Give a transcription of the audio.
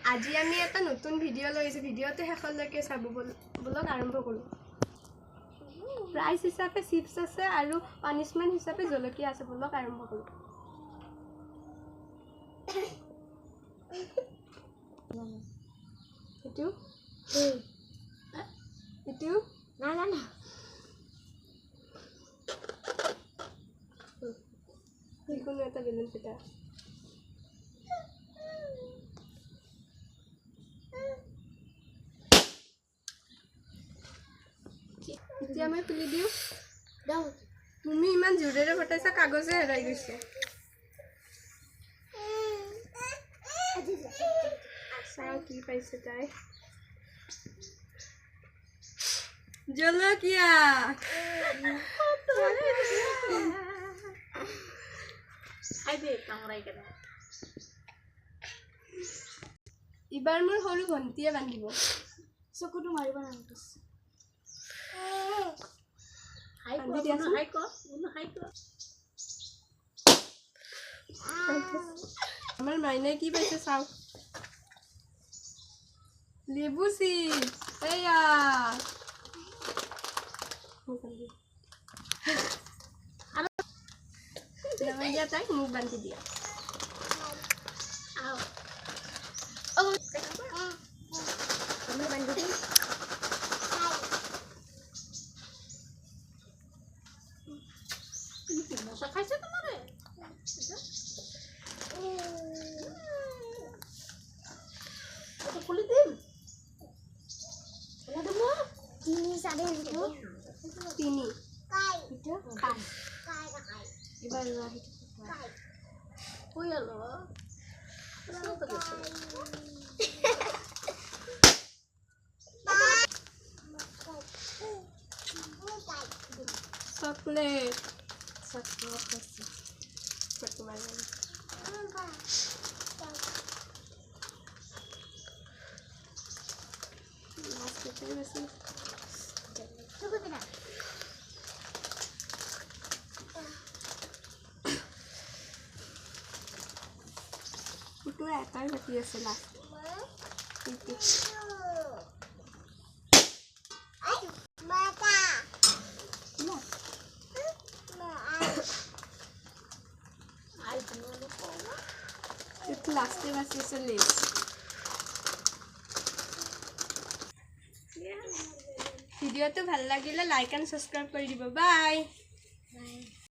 আজি আমি এটা নতুন ভিডিঅ' লৈছোঁ ভিডিঅ'টো শেষলৈকে চাব বলক আৰম্ভ কৰোঁ প্ৰাইজ হিচাপে চিপছ আছে আৰু পানিশমেণ্ট হিচাপে জলকীয়া আছে বলক আৰম্ভ কৰোঁ এটো এটো না না না যিকোনো এটা বেলুন পিঠা এতিয়া মই খুলি দিওঁ তুমি ইমান জোৰেৰে ফটাইছা কাগজে হেৰাই গৈছে চাও কি পাইছে তাই জলকীয়া এবাৰ মোৰ সৰু ভণ্টিয়ে বান্ধিব চকুটো মাৰিব নালাগে আমার মাইনে কি পাইছে চাও লেবু চিপস এয়া তাই মুখ বান্ধি দিয়া খাইছে তোমারে এটা খুলে দিম এটা দেবো চিনি সাড়ে দেবো চিনি কাই এটা কাই কাই কাই এবার রাখি কাই কই হলো চকলেট এটাই বাকি আছে লাষ্ট লাস্টে বাকি আছে লেস ভিডিওটো ভাল লাগিলে লাইক এণ্ড সাবস্ক্ৰাইব কৰি দিব বাই